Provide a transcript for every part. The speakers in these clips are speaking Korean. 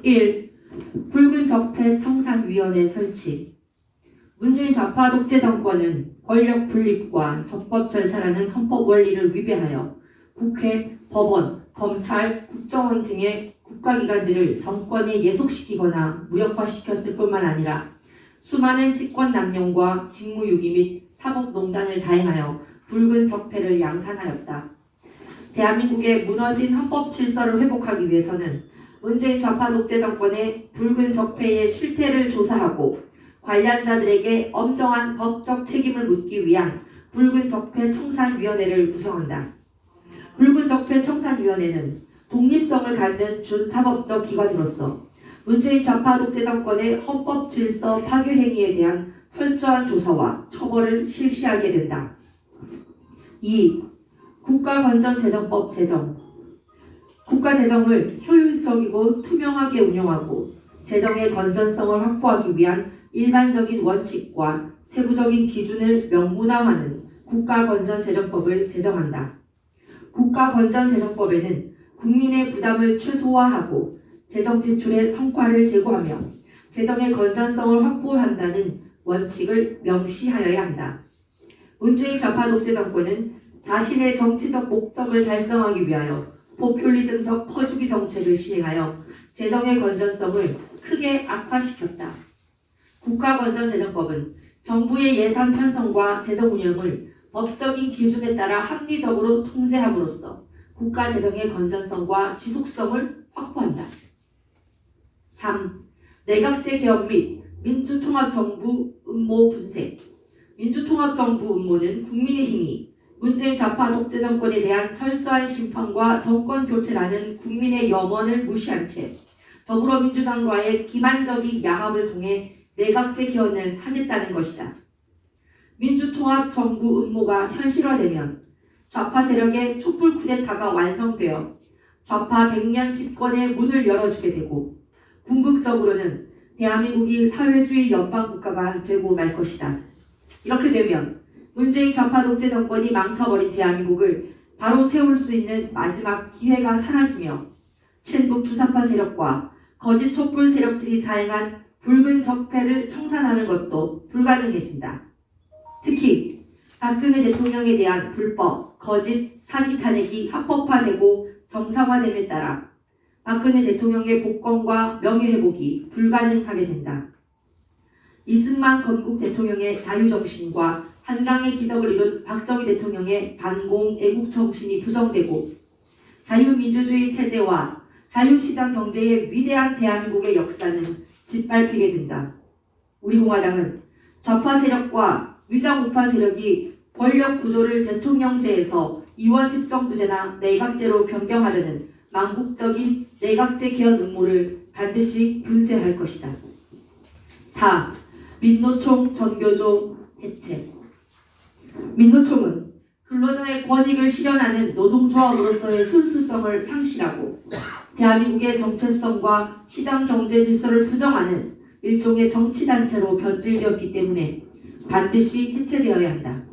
1. 붉은 적폐 청산위원회 설치. 문재인 좌파 독재 정권은 권력 분립과 적법 절차라는 헌법 원리를 위배하여 국회, 법원, 검찰, 국정원 등의 국가기관들을 정권에 예속시키거나 무력화시켰을 뿐만 아니라 수많은 직권 남용과 직무유기 및 사법농단을 자행하여 붉은 적폐를 양산하였다. 대한민국의 무너진 헌법 질서를 회복하기 위해서는 문재인 좌파 독재 정권의 붉은 적폐의 실태를 조사하고 관련자들에게 엄정한 법적 책임을 묻기 위한 붉은 적폐 청산위원회를 구성한다. 붉은 적폐 청산위원회는 독립성을 갖는 준사법적 기관으로서 문재인 좌파 독재 정권의 헌법 질서 파괴 행위에 대한 철저한 조사와 처벌을 실시하게 된다. 2. 국가건전재정법 제정. 국가재정을 효율적이고 투명하게 운영하고 재정의 건전성을 확보하기 위한 일반적인 원칙과 세부적인 기준을 명문화하는 국가건전재정법을 제정한다. 국가건전재정법에는 국민의 부담을 최소화하고 재정 지출의 성과를 제고하며 재정의 건전성을 확보한다는 원칙을 명시하여야 한다. 문재인 좌파 독재 정권은 자신의 정치적 목적을 달성하기 위하여 포퓰리즘적 퍼주기 정책을 시행하여 재정의 건전성을 크게 악화시켰다. 국가건전재정법은 정부의 예산 편성과 재정 운영을 법적인 기준에 따라 합리적으로 통제함으로써 국가 재정의 건전성과 지속성을 확보한다. 3. 내각제 개혁 및 민주통합정부 음모 분쇄. 민주통합정부 음모는 국민의힘이 문재인 좌파 독재 정권에 대한 철저한 심판과 정권 교체라는 국민의 염원을 무시한 채 더불어민주당과의 기만적인 야합을 통해 내각제 개헌을 하겠다는 것이다. 민주통합 정부 음모가 현실화되면 좌파 세력의 촛불 쿠데타가 완성되어 좌파 100년 집권의 문을 열어주게 되고 궁극적으로는 대한민국이 사회주의 연방국가가 되고 말 것이다. 이렇게 되면 문재인 좌파 독재 정권이 망쳐버린 대한민국을 바로 세울 수 있는 마지막 기회가 사라지며 친북 주사파 세력과 거짓 촛불 세력들이 자행한 붉은 적폐를 청산하는 것도 불가능해진다. 특히 박근혜 대통령에 대한 불법, 거짓, 사기 탄핵이 합법화되고 정상화됨에 따라 박근혜 대통령의 복권과 명예회복이 불가능하게 된다. 이승만 건국 대통령의 자유정신과 한강의 기적을 이룬 박정희 대통령의 반공 애국정신이 부정되고 자유민주주의 체제와 자유시장 경제의 위대한 대한민국의 역사는 짓밟히게 된다. 우리 공화당은 좌파 세력과 위장 우파 세력이 권력 구조를 대통령제에서 의원 집정부제나 내각제로 변경하려는 망국적인 내각제 개헌 음모를 반드시 분쇄할 것이다. 4. 민노총 전교조 해체. 민노총은 근로자의 권익을 실현하는 노동조합으로서의 순수성을 상실하고 대한민국의 정체성과 시장 경제 질서를 부정하는 일종의 정치단체로 변질되었기 때문에 반드시 해체되어야 한다.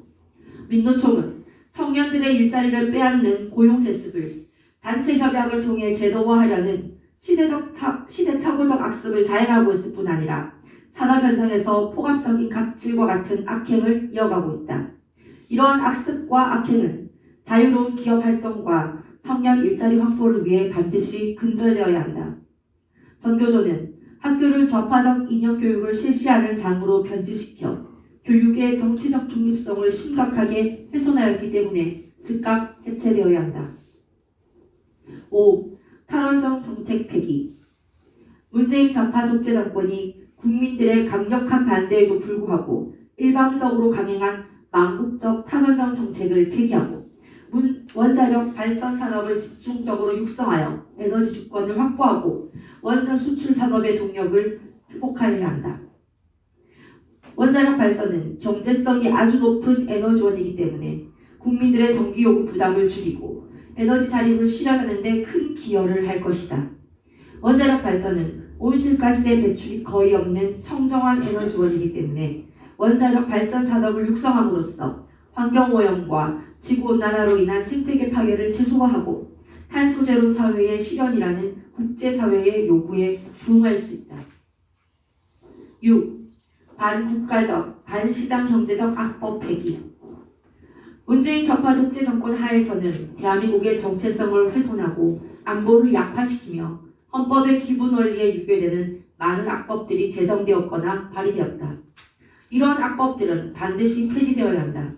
민노총은 청년들의 일자리를 빼앗는 고용세습을 단체 협약을 통해 제도화하려는 시대착오적 악습을 자행하고 있을 뿐 아니라 산업 현장에서 포괄적인 갑질과 같은 악행을 이어가고 있다. 이러한 악습과 악행은 자유로운 기업 활동과 청년 일자리 확보를 위해 반드시 근절되어야 한다. 전교조는 학교를 좌파적 이념 교육을 실시하는 장으로 변질시켜 교육의 정치적 중립성을 심각하게 훼손하였기 때문에 즉각 해체되어야 한다. 5. 탈원전 정책 폐기. 문재인 좌파 독재 정권이 국민들의 강력한 반대에도 불구하고 일방적으로 강행한 망국적 탈원전 정책을 폐기하고 원자력 발전 산업을 집중적으로 육성하여 에너지 주권을 확보하고 원전 수출 산업의 동력을 회복하여야 한다. 원자력 발전은 경제성이 아주 높은 에너지원이기 때문에 국민들의 전기요금 부담을 줄이고 에너지 자립을 실현하는 데 큰 기여를 할 것이다. 원자력 발전은 온실가스의 배출이 거의 없는 청정한 에너지원이기 때문에 원자력 발전 산업을 육성함으로써 환경오염과 지구온난화로 인한 생태계 파괴를 최소화하고 탄소제로 사회의 실현이라는 국제사회의 요구에 부응할 수 있다. 6. 반국가적, 반시장 경제적 악법 폐기. 문재인 좌파 독재 정권 하에서는 대한민국의 정체성을 훼손하고 안보를 약화시키며 헌법의 기본 원리에 유배되는 많은 악법들이 제정되었거나 발의되었다. 이러한 악법들은 반드시 폐지되어야 한다.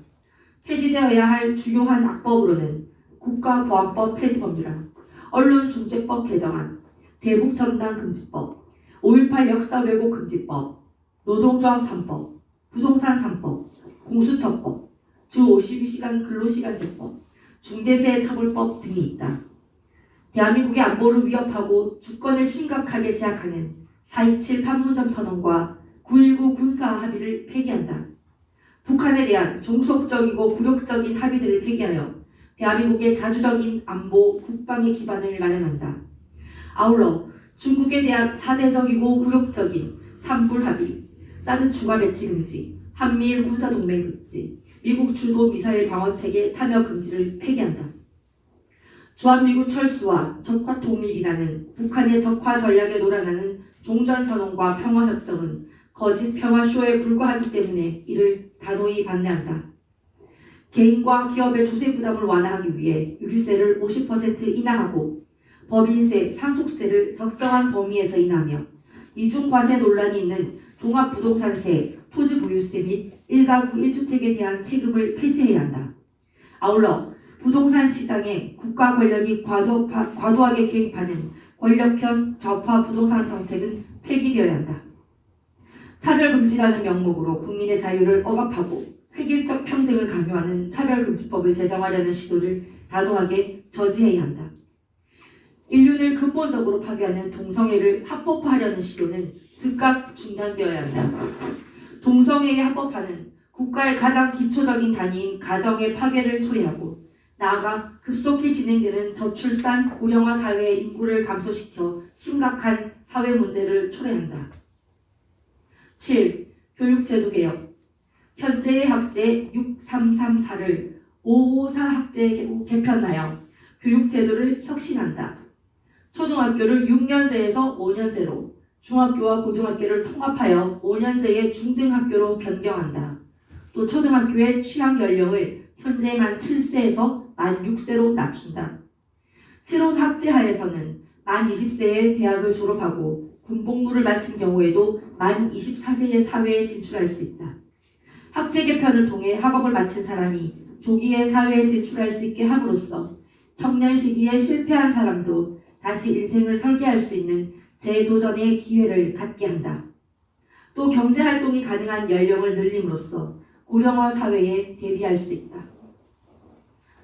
폐지되어야 할 주요한 악법으로는 국가보안법 폐지법률안, 언론중재법 개정안, 대북전단금지법, 5.18 역사 왜곡 금지법, 노동조합 3법, 부동산 3법, 공수처법, 주 52시간 근로시간제법, 중대재해처벌법 등이 있다. 대한민국의 안보를 위협하고 주권을 심각하게 제약하는 4.27 판문점 선언과 9.19 군사 합의를 폐기한다. 북한에 대한 종속적이고 굴욕적인 합의들을 폐기하여 대한민국의 자주적인 안보, 국방의 기반을 마련한다. 아울러 중국에 대한 사대적이고 굴욕적인 삼불합의, 사드 추가 배치 금지, 한미일 군사동맹 금지, 미국 주도 미사일 방어체계 참여 금지를 폐기한다. 주한미군 철수와 적화 통일이라는 북한의 적화 전략에 놀아나는 종전선언과 평화협정은 거짓 평화쇼에 불과하기 때문에 이를 단호히 반대한다. 개인과 기업의 조세 부담을 완화하기 위해 유류세를 50% 인하하고 법인세, 상속세를 적정한 범위에서 인하하며 이중과세 논란이 있는 종합부동산세, 토지보유세 및 1가구 1주택에 대한 세금을 폐지해야 한다. 아울러 부동산 시장에 국가 권력이 과도하게 개입하는 권력형 좌파 부동산 정책은 폐기되어야 한다. 차별금지라는 명목으로 국민의 자유를 억압하고 획일적 평등을 강요하는 차별금지법을 제정하려는 시도를 단호하게 저지해야 한다. 인륜을 근본적으로 파괴하는 동성애를 합법화하려는 시도는 즉각 중단되어야 한다. 동성애의 합법화는 국가의 가장 기초적인 단위인 가정의 파괴를 초래하고 나아가 급속히 진행되는 저출산, 고령화 사회의 인구를 감소시켜 심각한 사회 문제를 초래한다. 7. 교육제도 개혁. 현재의 학제 6334를 554 학제로 개편하여 교육제도를 혁신한다. 초등학교를 6년제에서 5년제로, 중학교와 고등학교를 통합하여 5년제의 중등학교로 변경한다. 또 초등학교의 취학 연령을 현재 만 7세에서 만 6세로 낮춘다. 새로운 학제하에서는 만 20세에 대학을 졸업하고 군복무를 마친 경우에도 만 24세의 사회에 진출할 수 있다. 학제 개편을 통해 학업을 마친 사람이 조기에 사회에 진출할 수 있게 함으로써 청년 시기에 실패한 사람도 다시 인생을 설계할 수 있는 재도전의 기회를 갖게 한다. 또 경제활동이 가능한 연령을 늘림으로써 고령화 사회에 대비할 수 있다.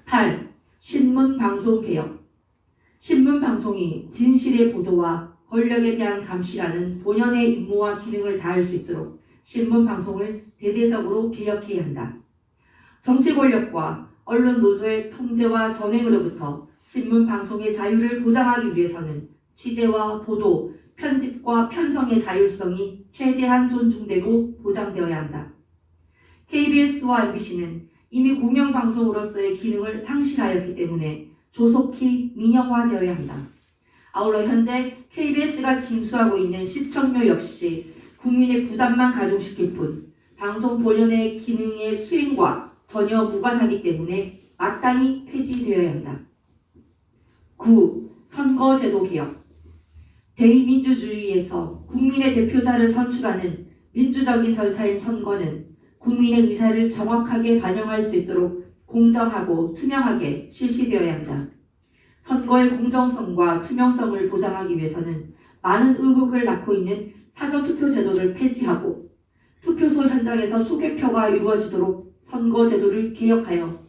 8. 신문방송 개혁. 신문방송이 진실의 보도와 권력에 대한 감시라는 본연의 임무와 기능을 다할 수 있도록 신문방송을 대대적으로 개혁해야 한다. 정치 권력과 언론 노조의 통제와 전횡으로부터 신문방송의 자유를 보장하기 위해서는 취재와 보도, 편집과 편성의 자율성이 최대한 존중되고 보장되어야 한다. KBS와 MBC는 이미 공영방송으로서의 기능을 상실하였기 때문에 조속히 민영화되어야 한다. 아울러 현재 KBS가 징수하고 있는 시청료 역시 국민의 부담만 가중시킬 뿐 방송 본연의 기능의 수행과 전혀 무관하기 때문에 마땅히 폐지되어야 한다. 9. 선거제도 개혁. 대의민주주의에서 국민의 대표자를 선출하는 민주적인 절차인 선거는 국민의 의사를 정확하게 반영할 수 있도록 공정하고 투명하게 실시되어야 한다. 선거의 공정성과 투명성을 보장하기 위해서는 많은 의혹을 낳고 있는 사전투표 제도를 폐지하고 투표소 현장에서 소개표가 이루어지도록 선거제도를 개혁하여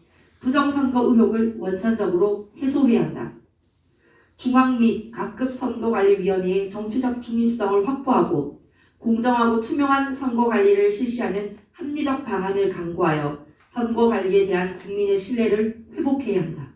부정선거 의혹을 원천적으로 해소해야 한다. 중앙 및 각급 선거관리위원회의 정치적 중립성을 확보하고 공정하고 투명한 선거관리를 실시하는 합리적 방안을 강구하여 선거관리에 대한 국민의 신뢰를 회복해야 한다.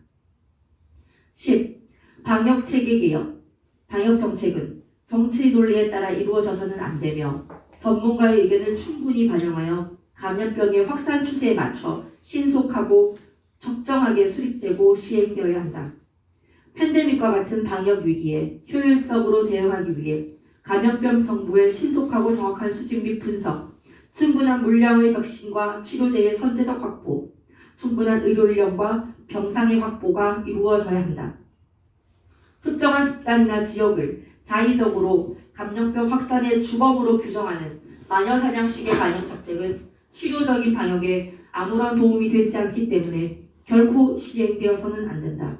10. 방역체계 개혁. 방역정책은 정치 논리에 따라 이루어져서는 안 되며 전문가의 의견을 충분히 반영하여 감염병의 확산 추세에 맞춰 신속하고 적정하게 수립되고 시행되어야 한다. 팬데믹과 같은 방역 위기에 효율적으로 대응하기 위해 감염병 정보의 신속하고 정확한 수집 및 분석, 충분한 물량의 백신과 치료제의 선제적 확보, 충분한 의료 인력과 병상의 확보가 이루어져야 한다. 특정한 집단이나 지역을 자의적으로 감염병 확산의 주범으로 규정하는 마녀사냥식의 방역 정책은 실효적인 방역에 아무런 도움이 되지 않기 때문에 결코 시행되어서는 안 된다.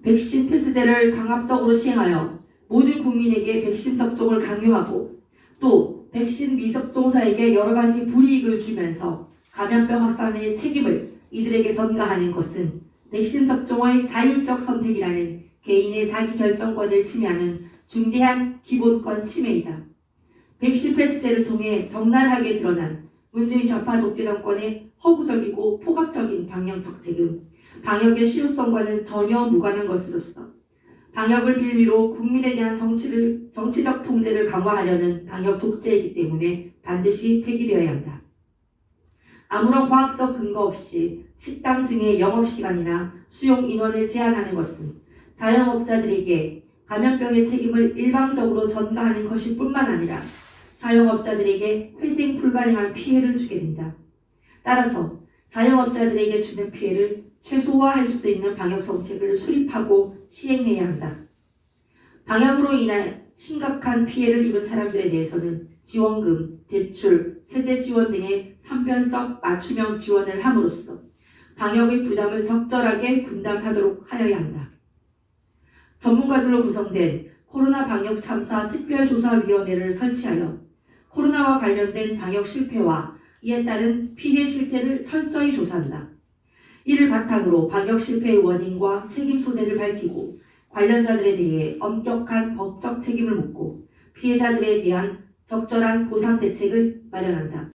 백신 필수제를 강압적으로 시행하여 모든 국민에게 백신 접종을 강요하고 또 백신 미접종자에게 여러 가지 불이익을 주면서 감염병 확산의 책임을 이들에게 전가하는 것은 백신 접종의 자율적 선택이라는 개인의 자기 결정권을 침해하는 중대한 기본권 침해이다. 백신 패스제를 통해 적나라하게 드러난 문재인 좌파 독재 정권의 허구적이고 폭압적인 방역 정책은 방역의 실효성과는 전혀 무관한 것으로서 방역을 빌미로 국민에 대한 정치적 통제를 강화하려는 방역 독재이기 때문에 반드시 폐기되어야 한다. 아무런 과학적 근거 없이 식당 등의 영업시간이나 수용 인원을 제한하는 것은 자영업자들에게 감염병의 책임을 일방적으로 전가하는 것일 뿐만 아니라 자영업자들에게 회생 불가능한 피해를 주게 된다. 따라서 자영업자들에게 주는 피해를 최소화할 수 있는 방역 정책을 수립하고 시행해야 한다. 방역으로 인해 심각한 피해를 입은 사람들에 대해서는 지원금, 대출, 세제 지원 등의 선별적 맞춤형 지원을 함으로써 방역의 부담을 적절하게 분담하도록 하여야 한다. 전문가들로 구성된 코로나 방역 참사 특별조사위원회를 설치하여 코로나와 관련된 방역 실패와 이에 따른 피해 실태를 철저히 조사한다. 이를 바탕으로 방역 실패의 원인과 책임 소재를 밝히고 관련자들에 대해 엄격한 법적 책임을 묻고 피해자들에 대한 적절한 보상 대책을 마련한다.